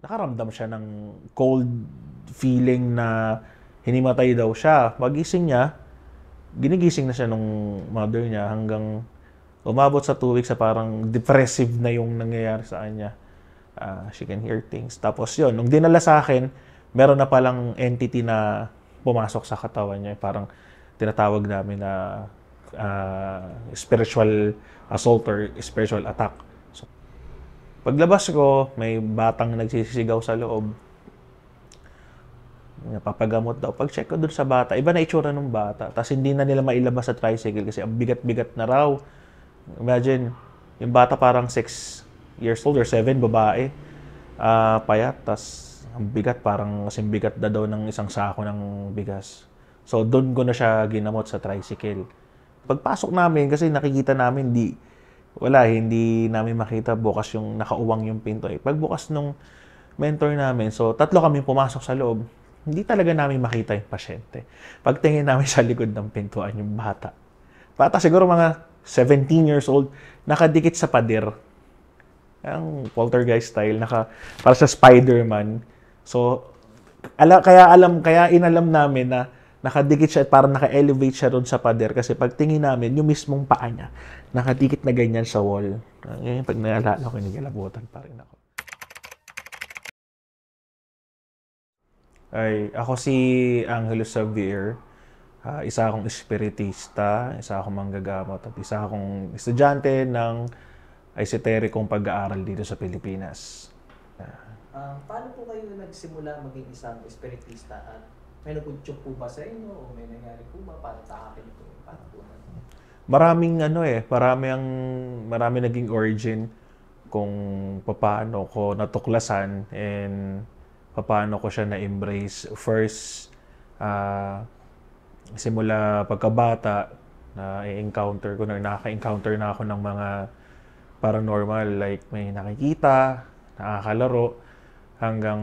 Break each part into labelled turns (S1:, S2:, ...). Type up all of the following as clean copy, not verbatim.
S1: nakaramdam siya ng cold feeling na hinimatay daw siya. Pagising niya, ginigising na siya nung mother niya hanggang umabot sa 2 weeks sa parang depressive na yung nangyayari sa kanya. She can hear things. Tapos yun, nung dinala sa akin, meron na palang entity na pumasok sa katawan niya. Parang tinatawag namin na spiritual assault or spiritual attack. So, paglabas ko, may batang nagsisigaw sa loob. Napapagamot daw. Pag-check ko dun sa bata, iba na itsura ng bata. Tapos hindi na nila mailabas sa tricycle kasi ang bigat-bigat na raw. Imagine, yung bata parang 6 years old or 7, babae. Payat, tas ang bigat, parang kasing bigat na daw ng isang sako ng bigas. So, doon ko na siya ginamot sa tricycle. Pagpasok namin, kasi nakikita namin, hindi namin makita bukas yung nakauwang yung pinto. Pagbukas nung mentor namin, so tatlo kami pumasok sa loob, hindi talaga namin makita yung pasyente. Pagtingin namin sa likod ng pintuan yung bata. Bata siguro mga 17 years old, nakadikit sa pader. Ang poltergeist style, para sa Spider-Man. So, kaya inalam namin na nakadikit siya at parang naka-elevate siya doon sa pader kasi pagtingin namin, yung mismong paa niya, nakadikit na ganyan sa wall. Ngayon, pag naalala ko, nagalabutan pa rin ako. Ako si Angelo Xavier. Isa akong espiritista, isa akong manggagamot, at isa akong estudyante ng esoterikong pag-aaral dito sa Pilipinas.
S2: Paano po kayo nagsimula maging isang espiritista at may nagutsyok po ba sa inyo o may nangyari po ba para takakin ito? Paano po?
S1: Marami naging origin kung paano ko natuklasan and paano ko siya na-embrace. First, simula pagkabata, nakaka-encounter na ako ng mga paranormal, like may nakikita, nakakalaro, hanggang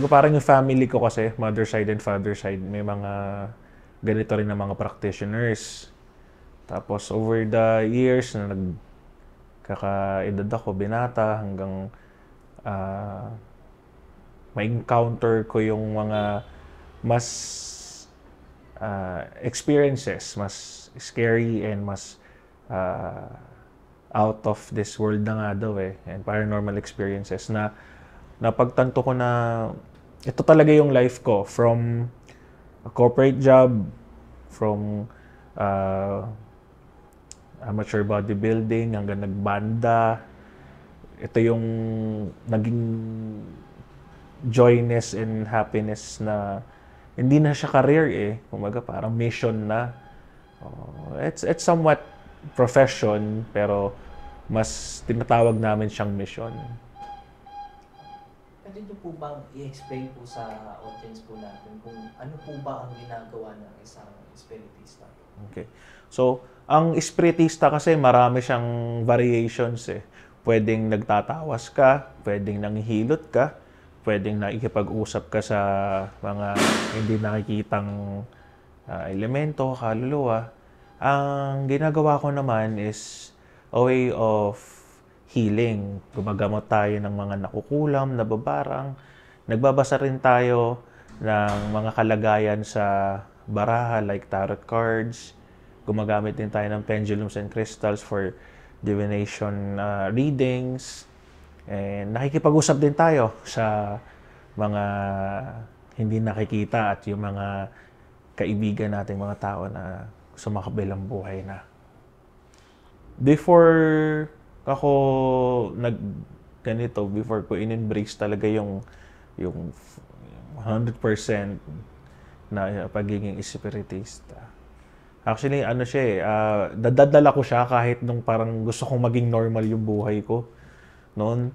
S1: parang yung family ko kasi, mother side and father side, may mga ganito rin na mga practitioners. Tapos over the years na nagkakaedad ako, binata, hanggang ma-encounter ko yung mga mas experiences, mas scary and mas out of this world na nga daw and paranormal experiences na napagtanto ko na ito talaga yung life ko, from a corporate job, from amateur bodybuilding hanggang nagbanda. Ito yung naging joyness and happiness na hindi na siya career kumaga parang mission na. It's somewhat profession pero mas tinatawag namin siyang mission.
S2: Pwede niyo po bang i-explain po sa audience po natin kung ano po ba ang ginagawa ng isang espiritista?
S1: Okay. So, ang espiritista kasi marami siyang variations Pwedeng nagtatawas ka, pwedeng nanghihilot ka, pwedeng nakikipag-usap ka sa mga hindi nakikitang elemento, kaluluwa. Ang ginagawa ko naman is a way of healing. Gumagamot tayo ng mga nakukulam, nababarang. Nagbabasa rin tayo ng mga kalagayan sa baraha like tarot cards. Gumagamit din tayo ng pendulums and crystals for divination readings. And nakikipag-usap din tayo sa mga hindi nakikita at yung mga kaibigan nating mga tao na sumakabilang buhay na. Before ako before ko in-embrace talaga yung 100% na pagiging espiritista. Actually, dadala ko siya kahit nung parang gusto kong maging normal yung buhay ko. Noon,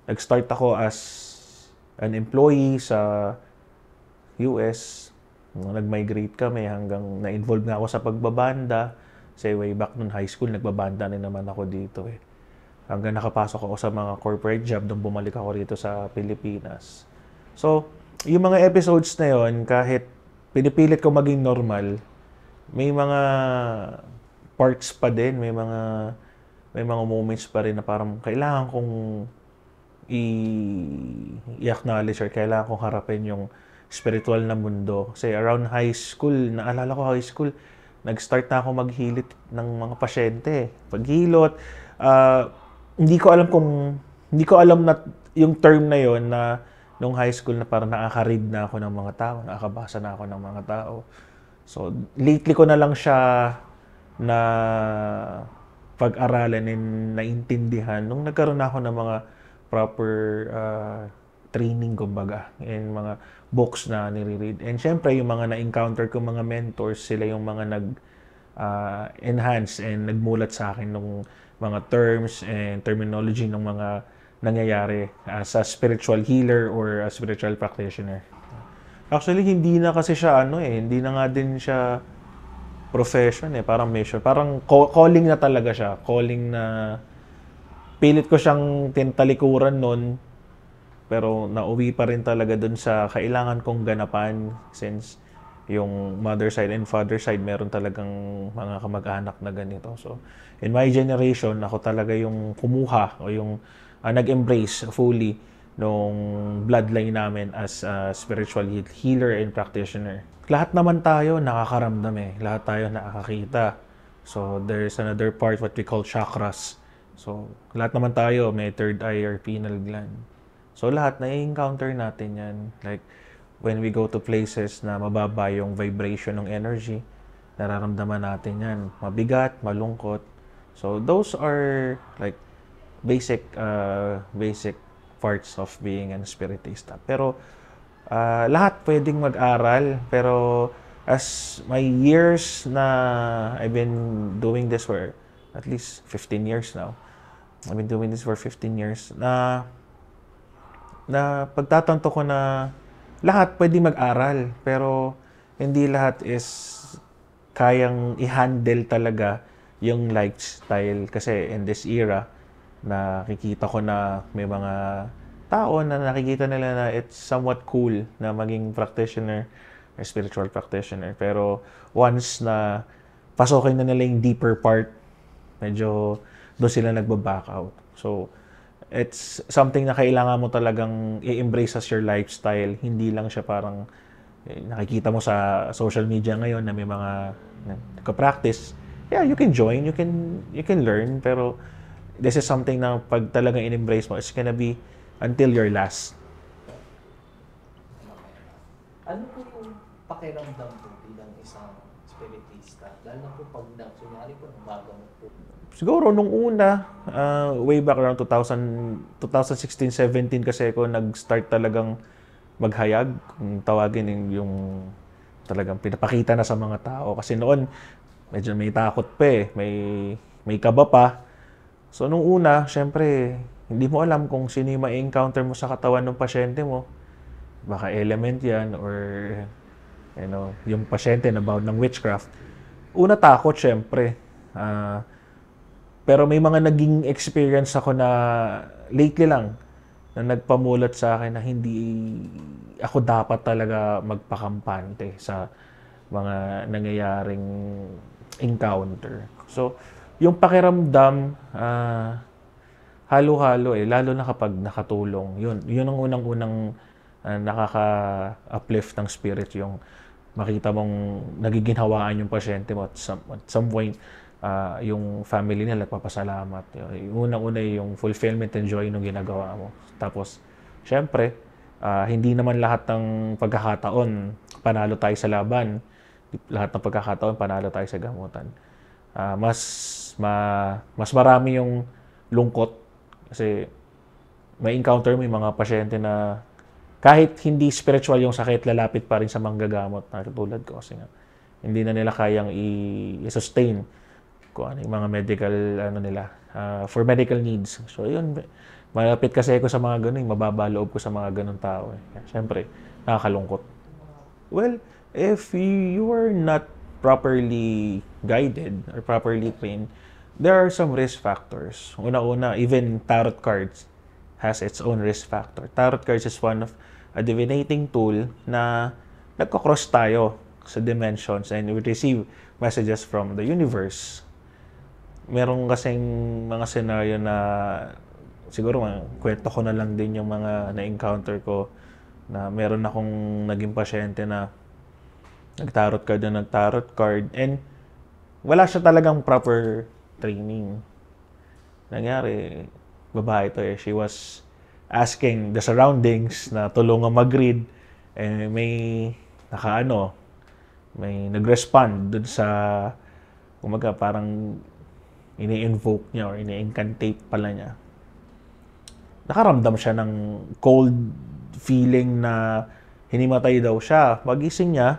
S1: nag-start ako as an employee sa US. Nag-migrate kami hanggang na-involve nga ako sa pagbabanda. Say way back nung high school, nagbabanda na naman ako dito Hanggang nakapasok ako sa mga corporate job nung bumalik ako rito sa Pilipinas. So, yung mga episodes na yon, kahit pinipilit ko maging normal, may mga parts pa din, may may mga moments pa rin na parang kailangan kong i-acknowledge or kailangan kong harapin yung spiritual na mundo. Kasi around high school, naalala ko high school, nag-start na ako maghilit ng mga pasyente. Paghilot, hindi ko alam na yung term na yon na nung high school na parang nakaka-read na ako ng mga tao, nakakabasa na ako ng mga tao. So, lately ko na lang siya na pag-aralan and naintindihan nung nagkaroon ako ng mga proper training, kumbaga, and mga books na nire-read. And syempre, yung mga na-encounter ko mga mentors, sila yung mga nag-enhance and nagmulat sa akin ng mga terms and terminology ng mga nangyayari as a spiritual healer or a spiritual practitioner. Actually, hindi na kasi siya hindi na nga din siya profession parang mission. Parang calling na talaga siya. Calling na pilit ko siyang tintalikuran nun, pero nauwi pa rin talaga dun sa kailangan kong ganapan since yung mother side and father side meron talagang mga kamag-anak na ganito. So, in my generation, ako talaga yung kumuha o yung nag-embrace fully nung bloodline namin as a spiritual healer and practitioner. Lahat naman tayo nakakaramdam lahat tayo nakakakita. So, there's another part what we call chakras. So, lahat naman tayo may third eye or pineal gland. So, lahat na-encounter natin yan. Like, when we go to places na mababa yung vibration ng energy, nararamdaman natin yan. Mabigat, malungkot. So, those are like basic parts of being an spiritista. Pero, lahat pwedeng mag-aral. Pero, as my years na I've been doing this for at least 15 years now. I've been doing this for 15 years. Na pagtatanto ko na lahat pwedeng mag-aral. Pero, hindi lahat is kayang i-handle talaga yung lifestyle. Kasi in this era, nakikita ko na may mga tao na nakikita nila na it's somewhat cool na maging practitioner or spiritual practitioner. Pero once na pasokin na nila yung deeper part, medyo doon sila nagbaback out. So, it's something na kailangan mo talagang i-embrace as your lifestyle. Hindi lang siya parang nakikita mo sa social media ngayon na may mga nagka-practice. Yeah, you can join, you can learn, pero this is something na pag talagang in-embrace mo, it's gonna be until your last.
S2: Ano po yung pakiramdam po bilang isang spiritista? Lalo na po pag kunyari po, gumagamot po.
S1: Siguro nung una, way back around 2016-17 kasi ako nag-start talagang maghayag. Kung tawagin yung talagang pinapakita na sa mga tao. Kasi noon, medyo may takot pa may kaba pa. So nung una, syempre, hindi mo alam kung sino yung ma-encounter mo sa katawan ng pasyente mo. Baka element yan or yung pasyente na bound ng witchcraft. Una takot, syempre. Pero may mga naging experience ako na lately lang na nagpamulat sa akin na hindi ako dapat talaga magpakampante sa mga nangyayaring encounter. So, yung pakiramdam, halo-halo lalo na kapag nakatulong. Yun ang unang-unang nakaka-uplift ng spirit, yung makita mong nagiginhawaan yung pasyente mo at some point, yung family nila nagpapasalamat. Yung unang-una yung fulfillment and joy ng ginagawa mo. Tapos, syempre, hindi naman lahat ng pagkakataon panalo tayo sa laban. Lahat ng pagkakataon panalo tayo sa gamutan. Mas marami yung lungkot kasi may encounter mo yung mga pasyente na kahit hindi spiritual yung sakit, lalapit pa rin sa manggagamot na tulad ko kasi nga hindi na nila kayang i-sustain kung ano yung mga medical for medical needs. So yun, malapit kasi ako sa mga ganun, mababa loob ko sa mga ganun tao. Siyempre, nakakalungkot. Well, if you are not properly guided or properly trained, there are some risk factors. Una-una, even tarot cards has its own risk factor. Tarot cards is one of a divinating tool na nagko-cross tayo sa dimensions and we receive messages from the universe. Meron kasing mga scenario na siguro kwento ko na lang din yung mga na-encounter ko na meron akong naging pasyente na nagtarot card and wala siya talagang proper training. Nangyari, babae to she was asking the surroundings na tulungan mag-read may may nag-respond dun sa kumaga parang ini-invoke niya or ini-incantate pala niya. Nakaramdam siya ng cold feeling na hinimatay daw siya. Pagising niya,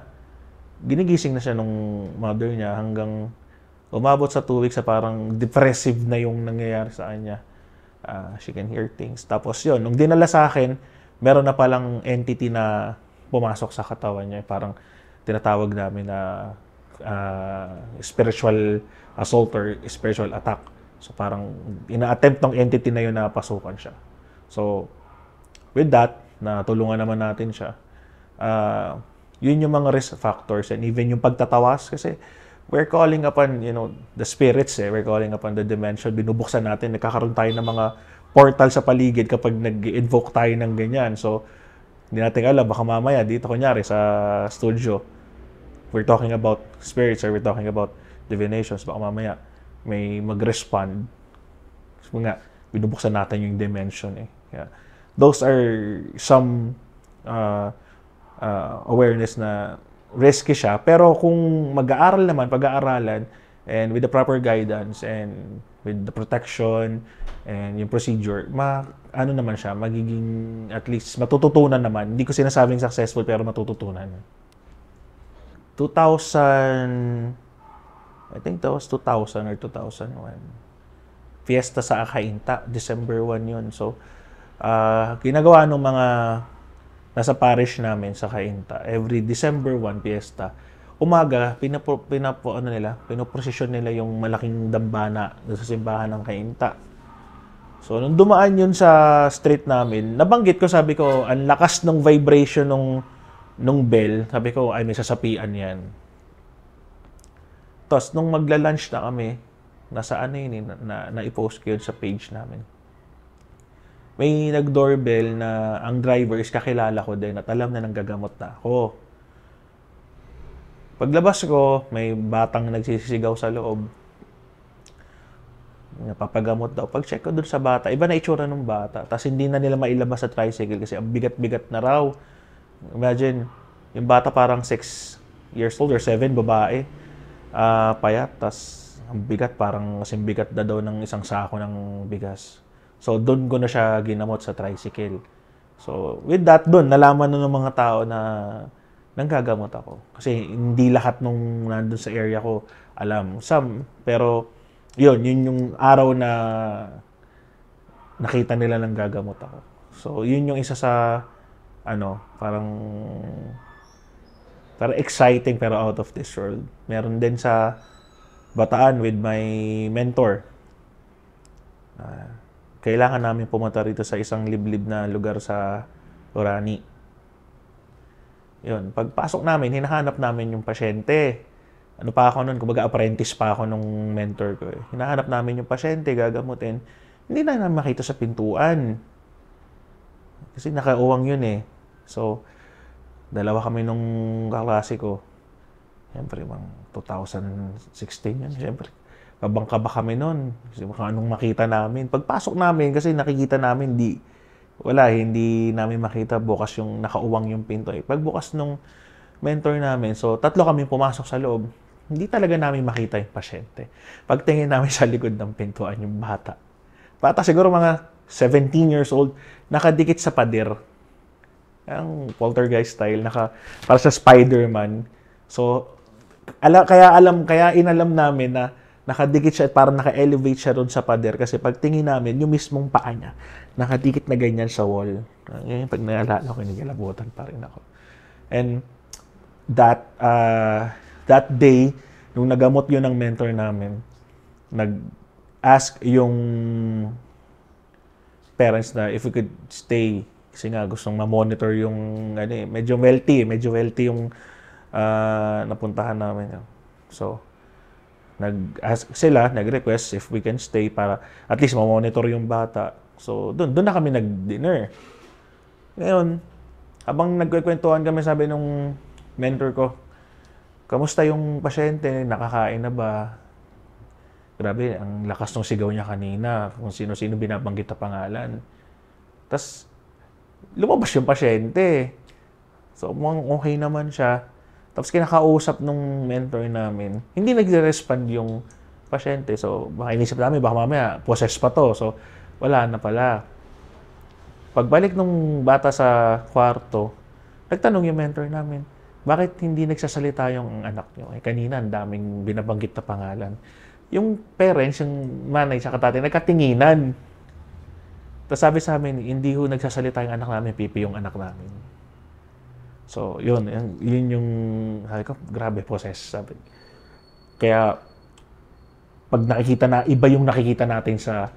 S1: ginigising na siya nung mother niya hanggang umabot sa 2 weeks sa parang depressive na yung nangyayari sa kanya. She can hear things. Tapos yun, nung dinala sa akin, meron na palang entity na pumasok sa katawan niya. Parang tinatawag namin na spiritual assault or spiritual attack. So parang ina-attempt ng entity na yun na pasukan siya. So with that, natulungan naman natin siya. Yun yung mga risk factors and even yung pagtatawas kasi we're calling upon, the spirits we're calling upon the dimension. Binubuksan natin, nagkakaroon tayo ng mga portal sa paligid kapag nag-invoke tayo ng ganyan. So, hindi natin alam, baka mamaya dito kunyari sa studio, we're talking about spirits or we're talking about divinations, baka mamaya may mag-respond. So, binubuksan natin yung dimension Yeah. Those are some awareness na risky siya. Pero kung mag-aaral naman, pag-aaralan, and with the proper guidance, and with the protection, and yung procedure, naman siya, magiging, at least, matututunan naman. Hindi ko sinasabing successful, pero matututunan. 2000, I think that was 2000 or 2001. Fiesta sa Akainta, December 1 yun. So, ginagawa ng mga nasa parish namin sa Cainta, every December 1 fiesta, umaga, pinoprosesyon nila yung malaking dambana sa simbahan ng Cainta. So, nung dumaan yun sa street namin, nabanggit ko, sabi ko, ang lakas ng vibration nung bell, sabi ko, ay may sasapian yan. Tapos, nung magla-lunch na kami, nasa na-i-post ko yun sa page namin. May nag-doorbell na ang driver is kakilala ko din at alam na nanggagamot na ako. Paglabas ko, may batang nagsisigaw sa loob. Napapagamot daw. Pag-check ko dun sa bata, iba na itsura ng bata. Tapos hindi na nila mailabas sa tricycle kasi ang bigat-bigat na raw. Imagine, yung bata parang 6 years old or 7, babae. Payat, tapos ang bigat, parang kasing bigat na daw ng isang sako ng bigas. So, doon ko na siya ginamot sa tricycle. So, with that, doon, nalaman na ng mga tao na nanggagamot ako. Kasi hindi lahat nung nandun sa area ko alam. Some, pero yun yung araw na nakita nila nanggagamot ako. So, yun yung isa sa, parang exciting pero out of this world. Meron din sa Bataan with my mentor. Kailangan namin pumunta rito sa isang liblib na lugar sa Orani. Yun, pagpasok namin, hinahanap namin yung pasyente. Ano pa ako nun, kumbaga apprentice pa ako nung mentor ko. Hinahanap namin yung pasyente, gagamutin. Hindi na namin makita sa pintuan. Kasi nakauwang yun So, dalawa kami nung kaklase ko. Siyempre, 2016 yun. Siyempre, kabang-kaba kami nun. Kasi anong makita namin. Pagpasok namin, kasi nakikita namin, hindi namin makita bukas yung nakauwang yung pinto. Pagbukas nung mentor namin, so 3 kami pumasok sa loob, hindi talaga namin makita yung pasyente. Pagtingin namin sa likod ng pintuan, yung bata. Bata siguro mga 17 years old, nakadikit sa pader. Ang poltergeist style, para sa Spider-Man. So, kaya inalam namin na nakadikit siya at parang naka-elevate siya doon sa pader kasi pagtingin namin, yung mismong paa niya, nakadikit na ganyan sa wall. Ngayon, pag naalala ko, nagalabutan pa rin ako. And that day, nung nagamot yun ng mentor namin, nag-ask yung parents na if we could stay kasi nga gustong ma-monitor yung medyo wealthy yung napuntahan namin. So, nag-request if we can stay para at least ma-monitor yung bata. So, doon na kami nag-dinner. Ngayon, habang nagkukwentuhan kami, sabi nung mentor ko, kamusta yung pasyente? Nakakain na ba? Grabe, ang lakas ng sigaw niya kanina. Kung sino-sino binabanggit na pangalan. Tapos, lumabas yung pasyente. So, mukhang okay naman siya. Tapos, kinakausap nung mentor namin. Hindi nagre-respond yung pasyente. So, baka inisip namin, baka mamaya, possess pa to. So, wala na pala. Pagbalik nung bata sa kwarto, nagtanong yung mentor namin, bakit hindi nagsasalita yung anak nyo? Kanina, ang daming binabanggit na pangalan. Yung parents, yung manay sa tatay, nagkatinginan. Tapos sabi sa amin, hindi ho nagsasalita yung anak namin, pipi yung anak namin. So, yun yung, sabi ko, grabe possess, sabi. Kaya, pag iba yung nakikita natin sa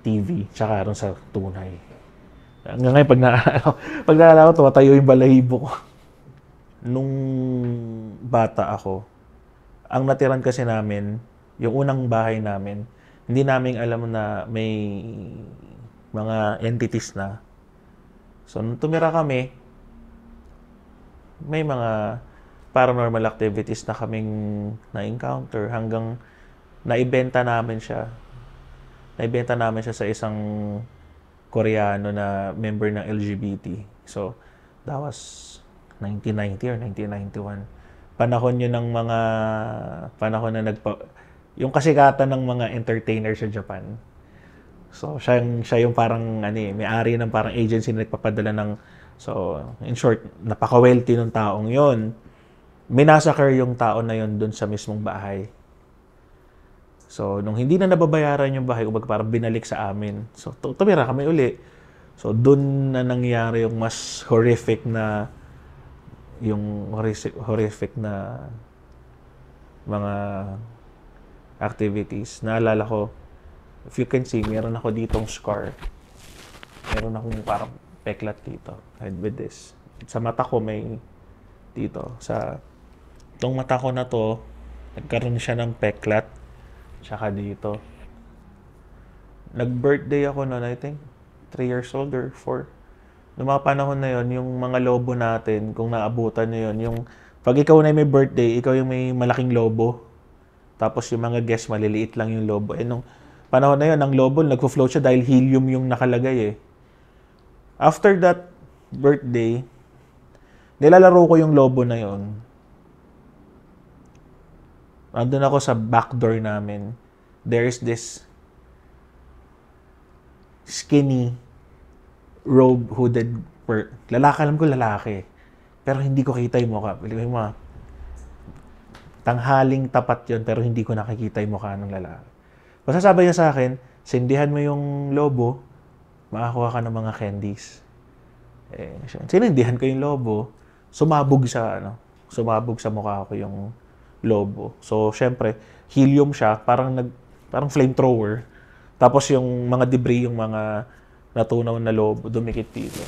S1: TV, tsaka ron sa tunay. Hanggang ngayon, pag naalala ko, tumatayo yung balahibo ko. Nung bata ako, ang natiran kasi namin, yung unang bahay namin, hindi namin alam na may mga entities na. So, nung tumira kami, may mga paranormal activities na kaming na-encounter hanggang naibenta namin siya. Naibenta namin siya sa isang Koreano na member ng LGBT. So, that was 1990 or 1991. Panahon yun ng mga panahon na yung kasikatan ng mga entertainer sa Japan. So, siya yung parang may-ari ng parang agency na nagpapadala ng. So, in short, napaka-wealthy ng taong yon. Minasakar yung tao na yon dun sa mismong bahay. So, nung hindi na nababayaran yung bahay, parang binalik sa amin. So, tumira kami uli. So, dun na nangyari yung mas horrific na mga activities. Naalala ko, if you can see, meron ako ditong scar. Meron akong parang peklat dito. With this. Sa mata ko may dito. Itong mata ko na to, nagkaroon siya ng peklat. Tsaka dito. Nag-birthday ako noon, I think, 3 years old or 4. Noong mga panahon na yon, yung mga lobo natin, kung naabutan nyo yun, pag ikaw na may birthday, ikaw yung may malaking lobo. Tapos yung mga guests, maliliit lang yung lobo. Nung panahon na yun, ang lobo, nagpo-float siya dahil helium yung nakalagay eh. After that birthday, nilalaro ko yung lobo na yon. Andun ako sa back door namin. There's this skinny, robe, hooded, lalaki, alam ko lalaki. Pero hindi ko kita yung mukha. Tanghaling tapat yon pero hindi ko nakikita yung mukha ng lalaki. Basta sabi niya sa akin, sindihan mo yung lobo, makakuha ka ng mga candies. Sinindihan ko yung lobo, sumabog sa mukha ko yung lobo. So, syempre, helium siya, parang flamethrower. Tapos yung mga debris, yung mga natunaw na lobo, dumikit dito.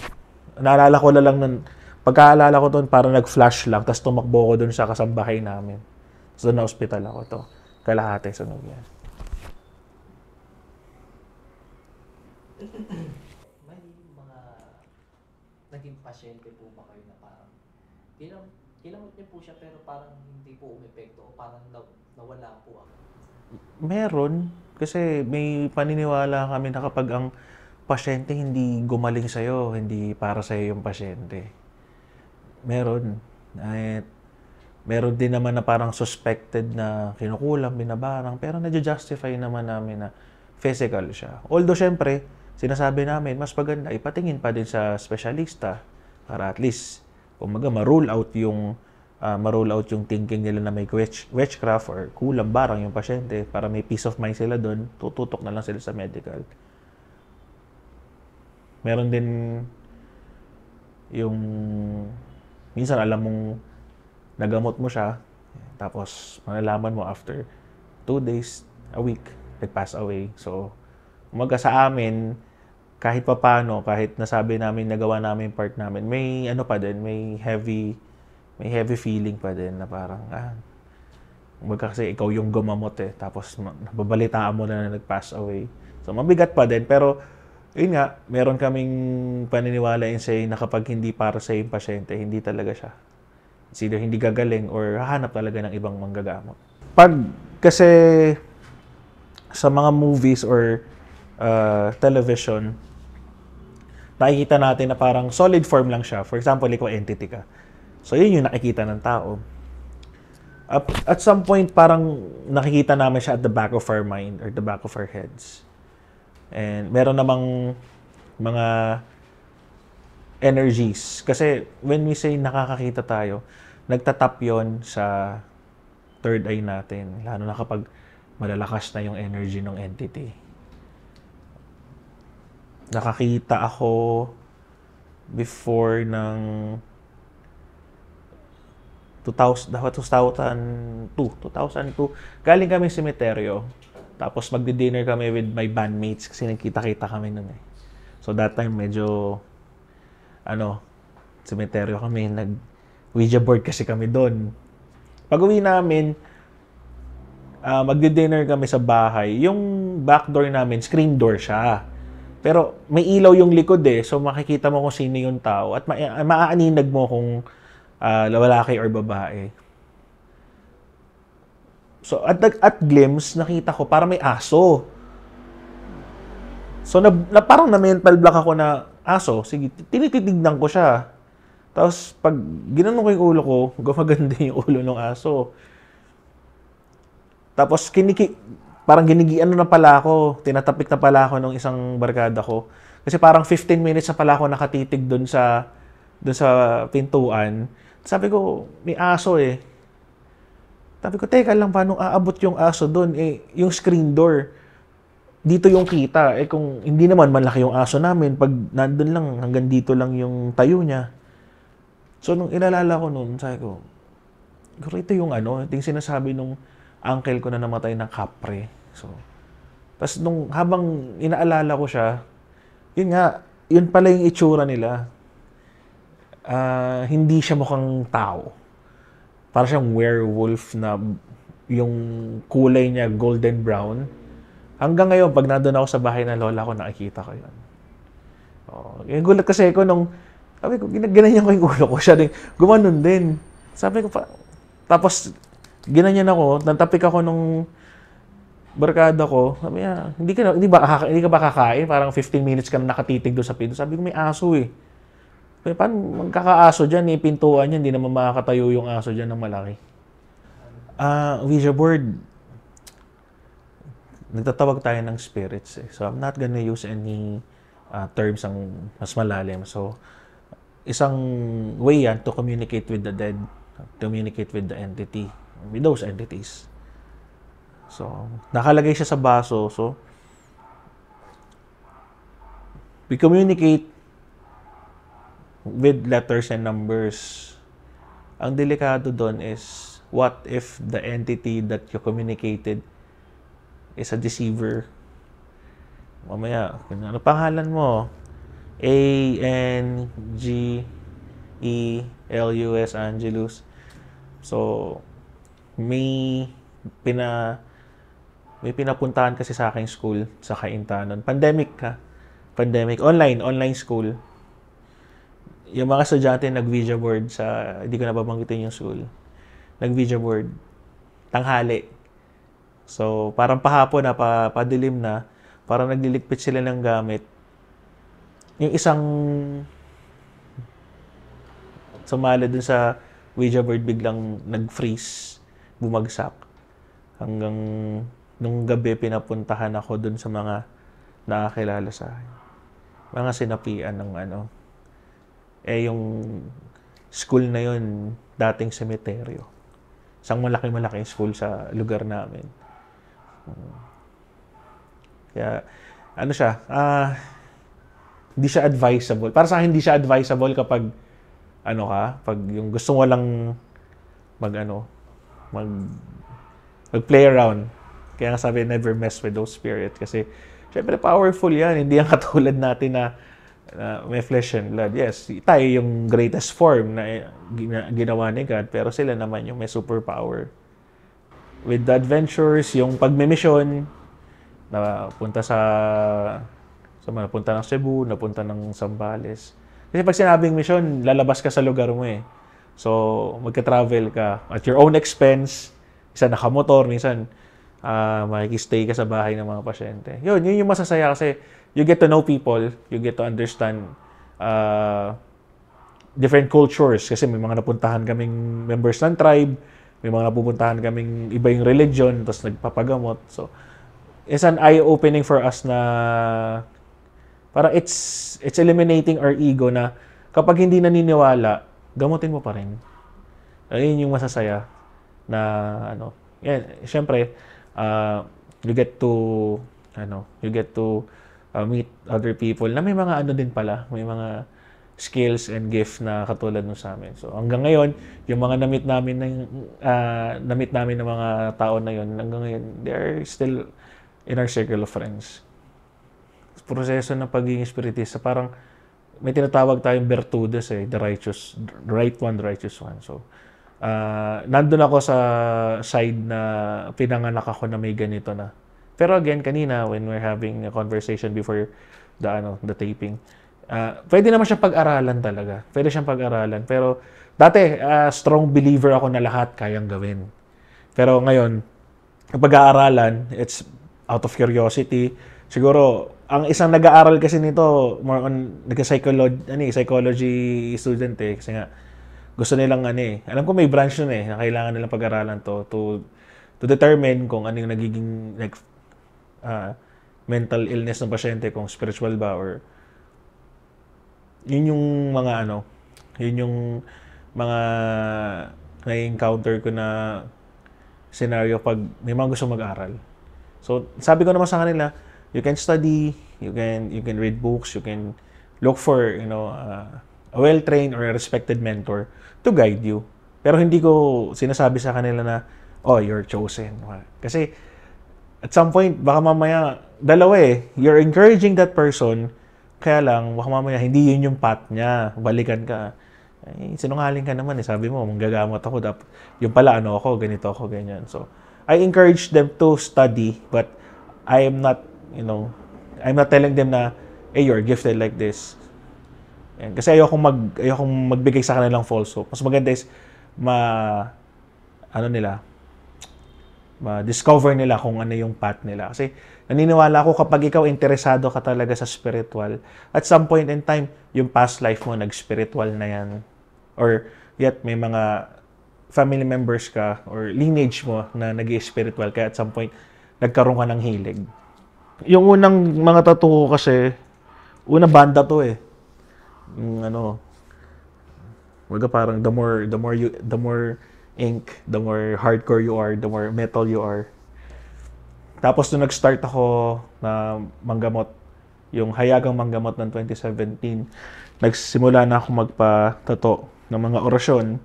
S1: Naalala ko lang pagkaalala ko doon, parang nag-flash lang, tapos tumakbo ko doon sa kasambahay namin. So, doon na hospital ako to. Kalahati, sunog yan.
S2: May mga naging pasyente po ba kayo na parang kinamot niyo po siya pero parang hindi po umepekto o parang nawala po ako?
S1: Meron. Kasi may paniniwala kami na kapag ang pasyente hindi gumaling sa'yo, hindi para sa'yo yung pasyente. Meron. Meron din naman na parang suspected na kinukulam, binabarang, pero na-justify naman namin na physical siya. Although, syempre, sinasabi namin, mas maganda, ipatingin pa din sa specialista para at least, kumaga, ma-rule out yung thinking nila na may witchcraft or kulam, barang yung pasyente para may peace of mind sila doon, tututok na lang sila sa medical. Meron din yung minsan alam mong nagamot mo siya, tapos malalaman mo after 2 days, a week, nag-pass away. So, umaga sa amin, kahit papano, kahit nasabi namin, nagawa namin part namin, may heavy feeling pa din na parang, Kumbaga kasi ikaw yung gumamot eh. Tapos nababalitaan mo na nag-pass away. So mabigat pa din. Pero yun nga, meron kaming paniniwala in say na kapag hindi para sa yung pasyente, hindi talaga siya. It's either hindi gagaling or hahanap talaga ng ibang manggagamot. Pag kasi sa mga movies or television, nakikita natin na parang solid form lang siya. For example, ikaw entity ka. So yun yung nakikita ng tao. At some point, parang nakikita namin siya at the back of our mind or the back of our heads. And meron namang mga energies. Kasi when we say nakakakita tayo, nagtatap yon sa third eye natin. Lalo na kapag malalakas na yung energy ng entity. Nakakita ako before ng 2002. Galing kami sa semeteryo. Tapos magdi-dinner kami with my bandmates kasi nagkita-kita kami nun eh. So that time medyo semeteryo kami, nag-Ouija board kasi kami doon. Pag-uwi namin, magdi-dinner kami sa bahay. Yung back door namin, screen door siya. Pero may ilaw yung likod eh. So makikita mo kung sino yung tao at maaaninag mo kung lalaki or babae. So at glimpse, nakita ko parang may aso. So parang na-mental block ako na aso. Sige, tinititignan ko siya. Tapos pag ginanong ko yung ulo ko, gumaganda yung ulo ng aso. Tapos parang na pala ako, tinatapik na pala ako ng isang barkada ko. Kasi parang 15 minutes na pala ako nakatitig doon sa pintuan. Sabi ko, may aso eh. Sabi ko, teka lang, paano aabot yung aso doon? Eh, yung screen door, dito yung kita. Eh, kung hindi naman malaki yung aso namin, pag nandun lang, hanggang dito lang yung tayo niya. So, nung ilalala ko noon, sabi ko, ito yung ito yung sinasabi nung uncle ko na namatay ng kapre. So, tapos habang inaalala ko siya, yun pala yung itsura nila. Hindi siya mukhang tao. Para siyang werewolf na yung kulay niya golden brown. Hanggang ngayon, pag nandun ako sa bahay ng lola ko, nakikita ko yun. Yung gulat kasi ako sabi ko, ginanyan ko yung ulo ko. Siya din, gumanon din. Sabi ko pa, tapos, ginanyan ako, nantapik ako nung barkada ko. Sabi niya, hindi ka ba kakain? Parang 15 minutes ka na nakatitig doon sa pinto. Sabi ko, may aso eh. Paano magkakaaso dyan eh, pintuan yan, hindi naman makakatayo yung aso dyan ng malaki. Ouija board, nagtatawag tayo ng spirits eh. So I'm not gonna use any terms ang mas malalim. So isang way yan to communicate with the dead, communicate with the entity, with those entities. So nakalagay siya sa baso. So we communicate with letters and numbers. Ang delikado doon is, what if the entity that you communicated is a deceiver? Mamaya, ano pangalan mo? Angelus, Angelus. So, may pinapuntahan kasi sa aking school sa Caintanon. Pandemic, online school. Yung mga estudyante nag-Ouija board sa, hindi ko na babanggitin yung school. Nag-Ouija board, tanghali. So, parang pahapon na, padilim na, parang nagliligpit sila ng gamit. Yung isang sumali dun sa Ouija board biglang nag-freeze, bumagsak. Hanggang nung gabi pinapuntahan ako dun sa mga nakakilala sa akin. Mga sinapian ng yung school na yun, dating semeteryo. Isang malaki-malaking school sa lugar namin. Kaya, hindi siya advisable. Para sa akin, hindi siya advisable kapag, pag yung gusto mo lang mag-play around. Kaya nga sabi, never mess with those spirits. Kasi, syempre, powerful yan. Hindi yan katulad natin na may flesh and blood. Yes, tayo yung greatest form na ginawa ni God, pero sila naman yung may superpower. with the adventures, yung pagmimisyon, na punta napunta ng Cebu, napunta ng Zambales. Kasi pag sinabing mission, lalabas ka sa lugar mo eh. So, magka-travel ka at your own expense, isa nakamotor, minsan makikistay ka sa bahay ng mga pasyente. Yun yung masasaya kasi you get to know people, you get to understand different cultures kasi may mga napuntahan kaming members ng tribe, may mga napupuntahan kaming iba yung religion, tapos nagpapagamot. So, it's an eye-opening for us na parang it's eliminating our ego na kapag hindi naniniwala, gamutin mo pa rin. Ayun yung masasaya na syempre you get to meet other people na may mga din pala, may mga skills and gift na katulad nung sa amin. So hanggang ngayon, yung mga namit namin ng mga tao na yun, hanggang ngayon they are still in our circle of friends. Proseso ng pagiging spiritista, parang may tinatawag tayong virtudes the righteous, the right one, the righteous one. So, nandun ako sa side na pinanganak ako na may ganito na. Pero again, kanina, when we're having a conversation before the taping, pwede naman siya pag-aralan talaga. Pwede siyang pag-aralan. Pero, dati, strong believer ako na lahat kayang gawin. Pero ngayon, pag-aaralan, it's out of curiosity. Siguro, ang isang nag-aaral kasi nito, more on psychology student kasi nga gusto nilang alam ko may branch nun na kailangan nilang pag-aralan to determine kung ano yung nagiging mental illness ng pasyente, kung spiritual ba or yun yung mga na-encounter ko na scenario pag may mga gusto mag-aral. So, sabi ko naman sa kanila, you can study, you can read books, you can look for, a well-trained or a respected mentor to guide you. Pero hindi ko sinasabi sa kanila na, oh, you're chosen. Kasi, at some point, baka mamaya, dalawa you're encouraging that person, kaya lang, baka mamaya, hindi yun yung path niya, balikan ka. Sinungaling ka naman sabi mo, manggagamot ako, yung pala, ako, ganito ako, ganyan. So, I encourage them to study, but I am not, I'm not telling them na, hey, you're gifted like this. Yan. Kasi ayokong magbigay sa kanilang false hope. Mas maganda is, ma-discover nila kung ano yung path nila. Kasi, naniniwala ako kapag ikaw interesado ka talaga sa spiritual, at some point in time, yung past life mo, nag-spiritual na yan. Or, yet, may mga family members ka or lineage mo na nag-spiritual kaya at some point nagkaroon ka ng hilig. Yung unang mga tattoo ko kasi una banda to wag parang the more ink, the more hardcore you are, the more metal you are. Tapos nung nag-start ako na manggamot, yung Hayagang Manggamot ng 2017, nagsimula na ako magpa-tattoo ng mga orasyon.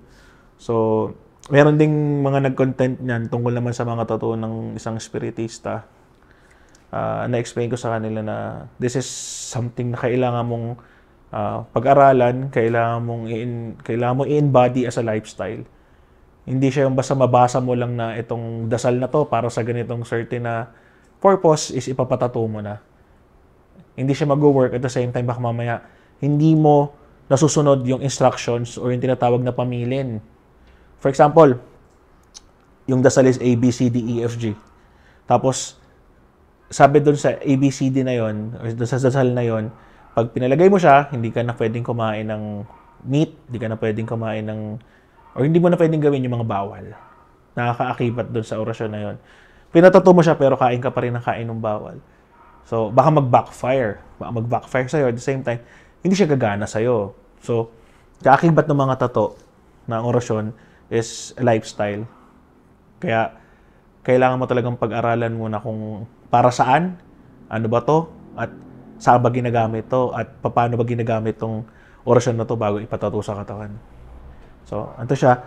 S1: So, meron ding mga nag-content niyan tungkol naman sa mga tattoo ng isang spiritista. Na-explain ko sa kanila na this is something na kailangan mong pag-aralan, kailangan mong i-embody as a lifestyle. Hindi siya yung basta mabasa mo lang na itong dasal na to para sa ganitong certain na purpose is ipapatato mo na. Hindi siya mag-work at the same time baka mamaya hindi mo nasusunod yung instructions or yung tinatawag na pamilin. For example, yung dasal is A, B, C, D, E, F, G. Tapos, sabi doon sa A, B, C, D na yon or doon sa dasal na yon, pag pinalagay mo siya, hindi ka na pwedeng kumain ng meat, hindi ka na pwedeng kumain or hindi mo na pwedeng gawin yung mga bawal. Nakakaakibat doon sa orasyon na yon. Pinatato mo siya pero kain ka pa rin ng kain ng bawal. So, baka mag-backfire. Baka mag-backfire sa'yo. At the same time, hindi siya gagana sa'yo. So, kaakibat ng mga tato na orasyon is a lifestyle. Kaya, kailangan mo talagang pag-aralan muna kung para saan, ano ba to, at saan ba ginagamit to, at paano ba ginagamit tong orasyon na to bago ipatato sa katawan. So, ito siya,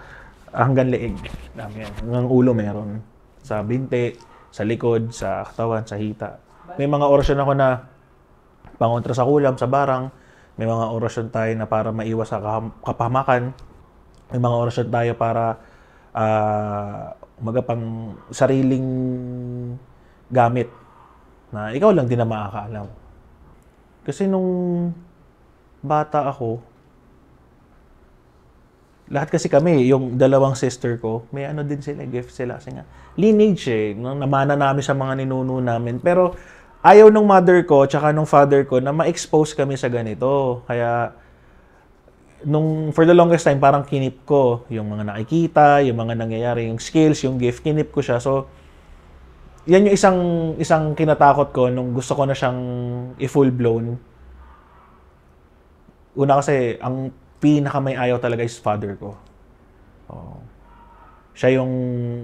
S1: hanggang leeg. Hanggang ulo meron. Sa binti, sa likod, sa katawan, sa hita. May mga orasyon ako na pangontra sa kulam, sa barang. May mga orasyon tayo na para maiwas sa kapahamakan. May mga orasyon tayo para umaga pang sariling gamit na ikaw lang din na makakaalam. Kasi nung bata ako, lahat kasi kami, yung dalawang sister ko, may ano din sila, gift sila. Kasi nga, lineage namana namin sa mga ninuno namin. Pero ayaw nung mother ko, tsaka nung father ko, na ma-expose kami sa ganito. Kaya, for the longest time, parang kinip ko yung mga nakikita, yung mga nangyayari, yung skills, yung gift, kinip ko siya. So, yan yung isang kinatakot ko nung gusto ko na siyang i-full blown. Una kasi, ang pinaka may ayaw talaga is father ko. Oh. Siya yung,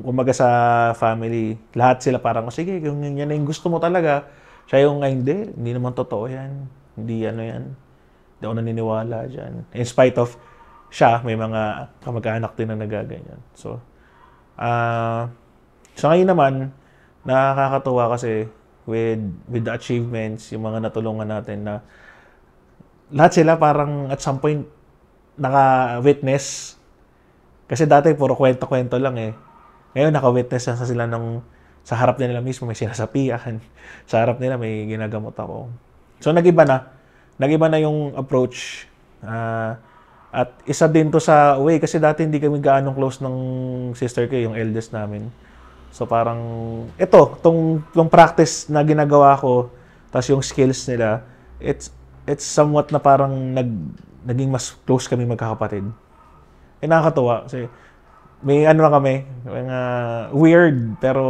S1: umaga sa family, lahat sila parang, sige, yung yan na yung gusto mo talaga. Siya yung, hindi naman totoo yan. Hindi ano yan. Hindi ako naniniwala dyan. In spite of, siya, may mga kamag-anak din na nagaganyan. So, sa ngayon naman, nakakatuwa kasi with the achievements, yung mga natulungan natin na lahat sila parang at some point naka-witness. Kasi dati puro kwento-kwento lang eh. Ngayon naka-witness na sila sa harap nila mismo may sinasapian. Sa harap nila may ginagamot ako. So nag-iba na yung approach. At isa din to sa way kasi dati hindi kami gaano close ng sister ko, yung eldest namin. So parang tong practice na ginagawa ko, tas yung skills nila, it's somewhat na parang naging mas close kami magkakapatid. Nakakatuwa kasi may ano na kami, mga weird pero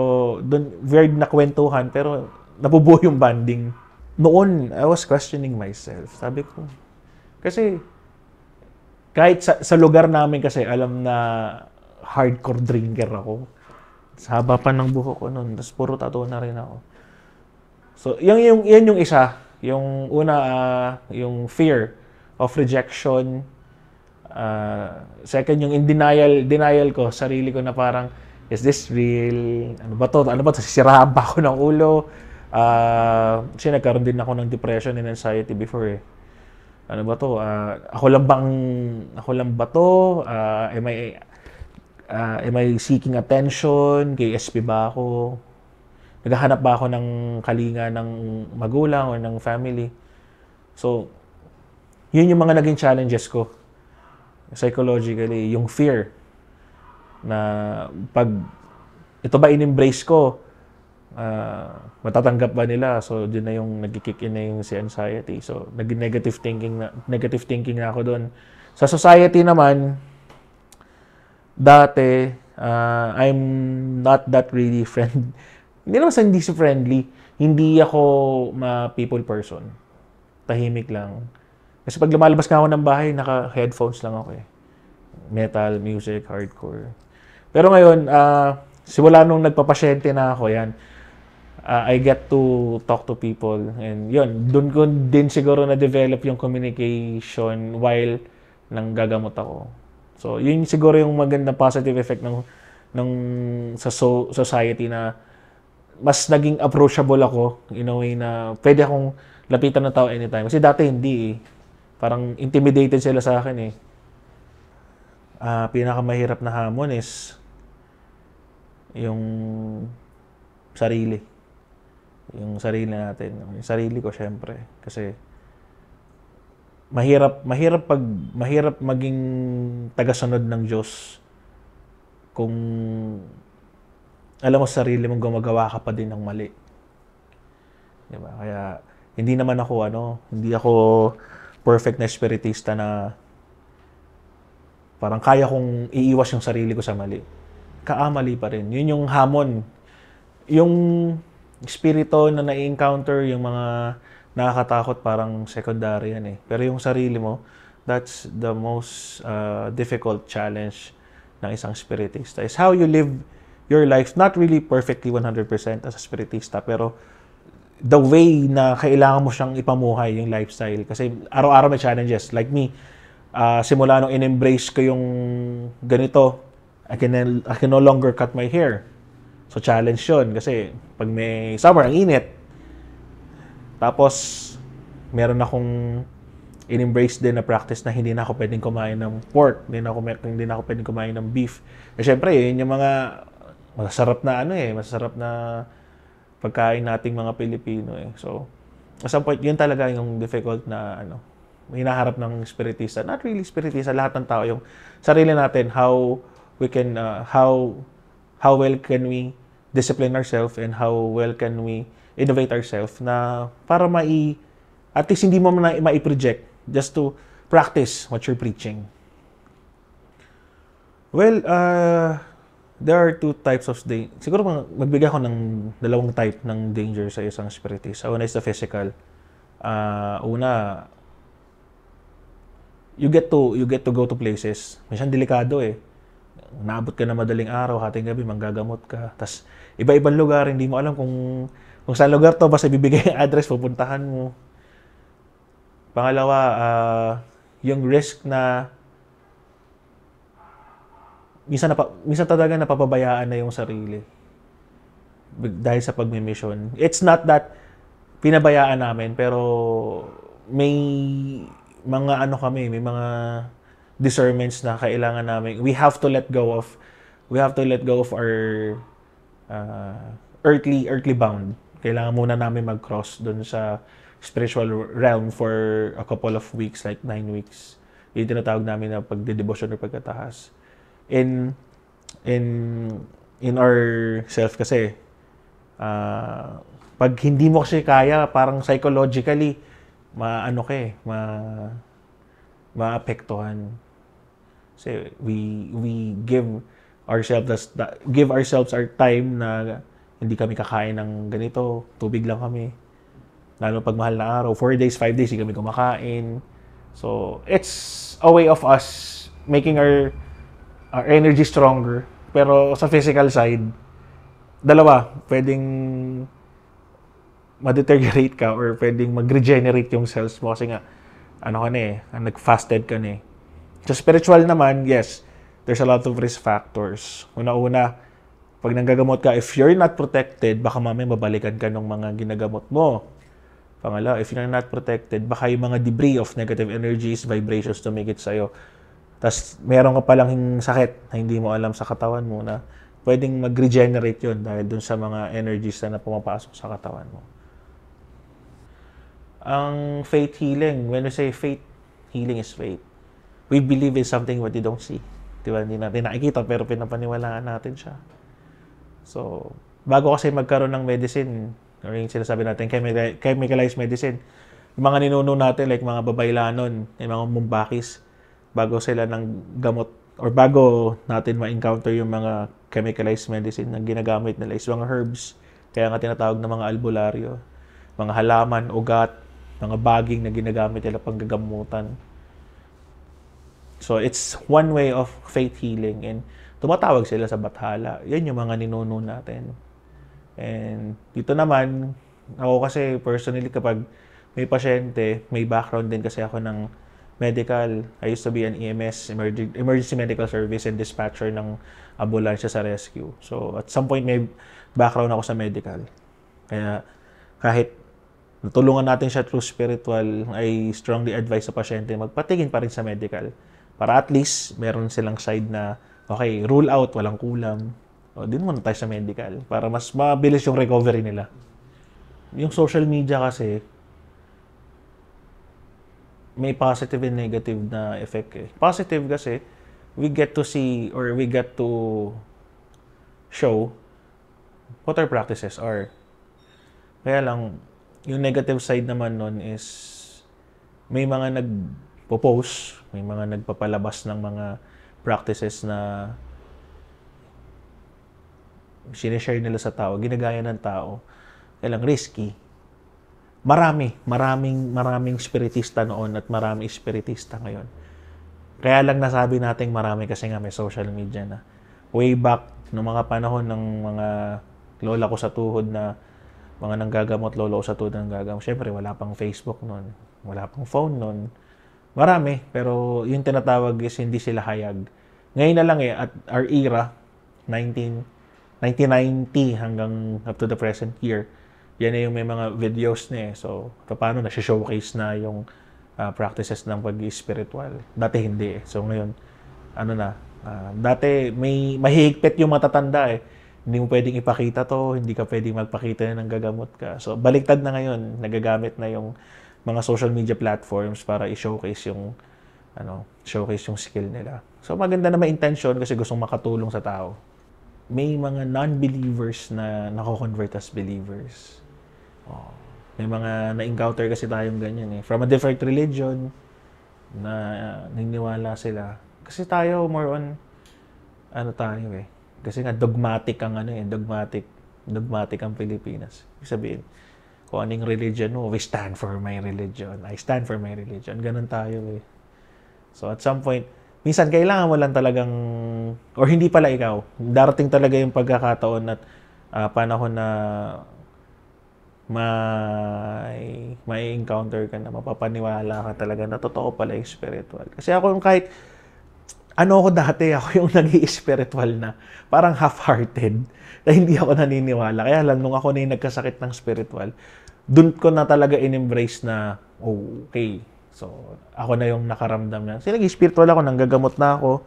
S1: weird na kwentuhan pero nabubuo yung bonding. Noon, I was questioning myself. Sabi ko, kasi kahit sa lugar namin kasi alam na hardcore drinker ako. Sa haba pa ng buhok ko noon, tapos puro tattoo na rin ako. So, yan yung isa. Yung una, yung fear of rejection. Second, yung denial ko, sarili ko na parang, is this real? Ano ba to? Sisirahan pa ako ng ulo. Kasi nagkaroon din ako ng depression and anxiety before eh. Ano ba to? Ako lang ba to? Am I seeking attention? KSP ba ako? Naghahanap ba ako ng kalinga ng magulang o ng family? So, yun yung mga naging challenges ko. Psychologically, yung fear na pag ito ba in-embrace ko, matatanggap ba nila? So, dun na yung nag-kick in na yung si anxiety. So, naging negative thinking na ako doon. Sa society naman, dati, I'm not that really hindi naman hindi si friendly. Hindi ako people person. Tahimik lang. Kasi pag lumalabas nga ako ng bahay, naka-headphones lang ako eh. Metal, music, hardcore. Pero ngayon, simula nung nagpapasyente na ako, yan, I get to talk to people. And yun, dun ko din siguro na-develop yung communication while nang gagamot ako. So, yun siguro yung maganda positive effect sa society na mas naging approachable ako in a way na pwede akong lapitan ng tao anytime. Kasi dati hindi eh. Parang intimidated sila sa akin eh. Pinakamahirap na hamon is yung sarili. Yung sarili natin. Yung sarili ko syempre. Kasi mahirap maging tagasunod ng Diyos kung alam mo sa sarili mong gumagawa ka pa din ng mali. Diba? Kaya hindi ako perfect na espiritista na parang kaya kong iiwas yung sarili ko sa mali. Kaamali pa rin. Yun yung hamon. Yung espiritu na na-encounter, yung mga nakakatakot, parang secondary yan eh. Pero yung sarili mo, that's the most difficult challenge ng isang spiritista. Is how you live your life, not really perfectly 100% as a spiritista, pero the way na kailangan mo siyang ipamuhay yung lifestyle. Kasi araw-araw may challenges. Like me, simula nung in-embrace ko yung ganito, I can no longer cut my hair. So challenge yun. Kasi pag may summer, ang init. Tapos, meron akong in-embrace din na practice na hindi na ako pwedeng kumain ng pork, hindi na ako pwedeng kumain ng beef. Eh syempre, yun yung mga masarap na masarap na pagkain nating mga Pilipino eh. So, at some point, yun talaga yung difficult na hinaharap ng spiritista. Not really spiritista, lahat ng tao, yung sarili natin, how we can, how well can we discipline ourselves and how well can we innovate ourselves na para at least hindi mo na ma-project just to practice what you're preaching. Well, there are two types of siguro magbigay ako ng dalawang type ng danger sa isang spiritista. Una is the physical. Una, you get to go to places. Minsan delikado eh. Naabot ka na madaling araw, hating gabi, manggagamot ka. Tas iba-ibang lugar, hindi mo alam kung saan lugar to, basta bibigay yung address, pupuntahan mo. Pangalawa, yung risk na minsan talaga napapabayaan na yung sarili dahil sa pagmi-mission. It's not that pinabayaan namin, pero may mga may mga discernments na kailangan namin. We have to let go of our earthly bound. Kailangan muna namin mag-cross dun sa spiritual realm for a couple of weeks, like 9 weeks. Yung tinatawag namin na pagdedebosyon or pagkatahas. In our self kasi, pag hindi mo kasi kaya, parang psychologically, maapektuhan. Kasi we give ourselves our time na hindi kami kakain ng ganito, tubig lang kami. Lalo pag mahal na araw, 4 days, 5 days, hindi kami kumakain. So, it's a way of us making our energy stronger. Pero sa physical side, dalawa, pwedeng ma-deteriorate ka or pwedeng mag-regenerate yung cells mo kasi nga, nag-fasted ka na eh. Sa spiritual naman, yes, there's a lot of risk factors. Una-una, pag nanggagamot ka, if you're not protected, baka mamaya babalikan ka ng mga ginagamot mo. Pangalawa, if you're not protected, baka yung mga debris of negative energies, vibrations to make it sa'yo. Tapos, meron ka palang sakit na hindi mo alam sa katawan mo na pwedeng mag-regenerate yun dahil dun sa mga energies na pumapasok sa katawan mo. Ang faith healing, when we say faith, healing is faith. We believe in something what you don't see. Diba? Hindi natin nakikita pero pinapaniwalaan natin siya. So, bago kasi magkaroon ng medicine, or yung sinasabi natin, chemicalized medicine, yung mga ninuno natin, like mga babaylanon, yung mga mumbakis, bago sila ng gamot, or bago natin ma-encounter yung mga chemicalized medicine na ginagamit nila is mga herbs, kaya nga tinatawag na mga albularyo, mga halaman, ugat, mga baging na ginagamit nila panggagamutan. So, it's one way of faith healing, and tumatawag sila sa bathala. Yan yung mga ninuno natin. And dito naman, ako kasi personally kapag may pasyente, may background din kasi ako ng medical. I used to be an EMS, Emergency Medical Service, and dispatcher ng ambulansya sa rescue. So, at some point, may background ako sa medical. Kaya, kahit natulungan natin siya through spiritual, I strongly advise sa pasyente magpatingin pa rin sa medical. Para at least, meron silang side na, okay, rule out, walang kulam. O, din muna tayo sa medical. Para mas mabilis yung recovery nila. Yung social media kasi, may positive and negative na effect eh. Positive kasi, we get to see or we get to show what our practices are. Kaya lang, yung negative side naman nun is may mga nagpo-post, may mga nagpapalabas ng mga practices na sinishare nila sa tao, ginagaya ng tao. Kaya lang, risky. Maraming spiritista noon at maraming spiritista ngayon. Kaya lang nasabi natin marami kasi nga may social media na. Way back, noong mga panahon ng mga lola ko sa tuhod na mga nanggagamot, lolo ko sa tuhod na nanggagamot. Siyempre, wala pang Facebook noon. Wala pang phone noon. Marami, pero yung tinatawag is hindi sila hayag. Ngayon na lang at our era, 1990 hanggang up to the present year, yan na yung may mga videos na So, paano na-showcase na yung practices ng pag-spiritual. Dati hindi So, ngayon, dati may mahihigpit yung matatanda Hindi mo pwedeng ipakita to, hindi ka pwedeng magpakita na ng gagamot ka. So, baliktad na ngayon, nagagamit na yung mga social media platforms para i-showcase yung showcase yung skill nila. So, maganda na may intention kasi gustong makatulong sa tao. May mga non-believers na nako-convert as believers. Oh, may mga na-encounter kasi tayong ganyan eh. From a different religion, na naniniwala sila. Kasi tayo more on tayo eh. Kasi nga dogmatic ang dogmatic ang Pilipinas. Ibig sabihin, kung anong religion mo, we stand for my religion. I stand for my religion. Ganun tayo eh. So at some point, minsan kailangan mo lang talagang, or hindi pala ikaw, darating talaga yung pagkakataon at panahon na may encounter ka na mapapaniwala ka talaga na totoo pala yung spiritual. Kasi ako yung kahit ako dati, ako yung nag-i-spiritual na parang half-hearted na hindi ako naniniwala. Kaya lang nung ako na yung nagkasakit ng spiritual, dun ko na talaga in-embrace na okay. So, ako na yung nakaramdam na. Kasi nag-spiritual ako, nanggagamot na ako,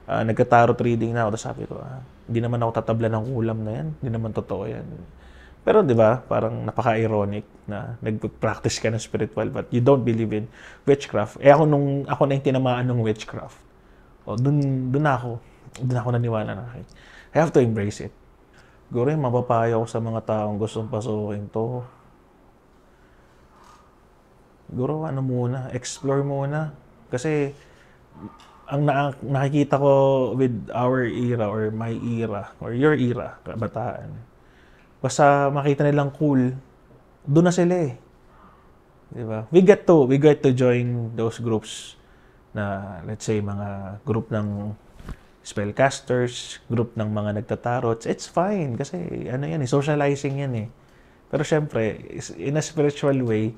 S1: nagka-tarot reading na ako. Tapos sabi ko, hindi naman ako tatabla ng ulam na yan. Hindi naman totoo yan. Pero 'di ba, parang napaka-ironic na nag-practice ka ng spiritual but you don't believe in witchcraft. Ako na yung tinamaan ng witchcraft. Doon ako naniwala na I have to embrace it. Siguro yung mapapayo ko sa mga taong gustong pasukin to. Siguro explore muna. Kasi ang nakikita ko with our era or my era or your era, kabataan, basta makita nilang cool, doon na sila eh. Diba? We get to join those groups na, let's say, mga group ng spellcasters, group ng mga nagtatarots. It's fine kasi socializing yan eh. Pero syempre, in a spiritual way,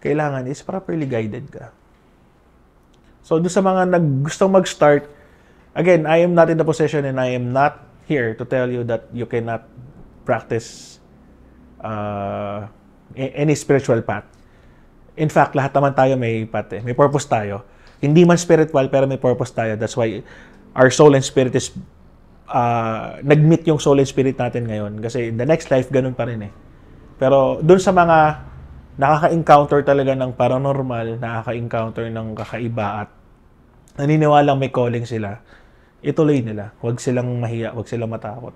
S1: kailangan is properly guided ka. So, doon sa mga gustong mag-start, again, I am not in the position and I am not here to tell you that you cannot practice any spiritual path. In fact, lahat naman tayo may path eh. May purpose tayo. Hindi man spiritual, pero may purpose tayo. That's why our soul and spirit is nag-meet yung soul and spirit natin ngayon. Kasi in the next life, ganun pa rin eh. Pero dun sa mga nakaka-encounter talaga ng paranormal, nakaka-encounter ng kakaiba at naniniwalang may calling sila, ituloy nila. Huwag silang mahiya, huwag silang matakot.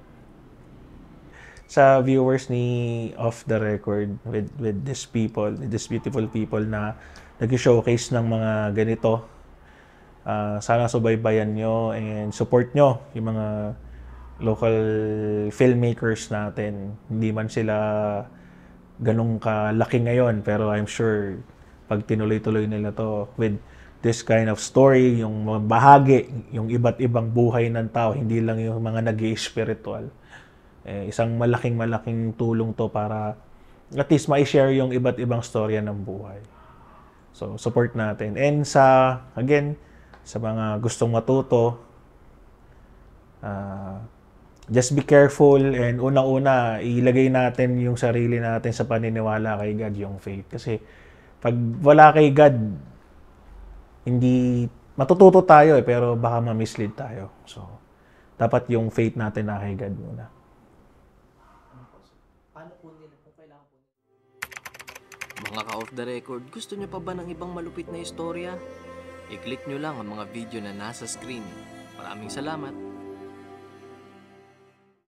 S1: Sa viewers ni Off the Record with these beautiful people na nag-showcase ng mga ganito, sana subaybayan nyo and support nyo yung mga local filmmakers natin. Hindi man sila ganong kalaki ngayon, pero I'm sure pag tinuloy-tuloy nila to with this kind of story, yung mga bahagi, yung iba't ibang buhay ng tao, hindi lang yung mga nag-i-spiritual. Isang malaking tulong to para at least ma-share yung iba't ibang storya ng buhay. So, support natin. And sa mga gustong matuto, just be careful and unang-una, ilagay natin yung sarili natin sa paniniwala kay God, yung faith. Kasi pag wala kay God, hindi matututo tayo pero baka ma-mislead tayo. So, dapat yung faith natin na kay God muna.
S2: Paano po nila kung kailangan po nila?
S3: Mga ka-off the record, gusto nyo pa ba ng ibang malupit na istorya? I-click nyo lang ang mga video na nasa screen. Maraming salamat!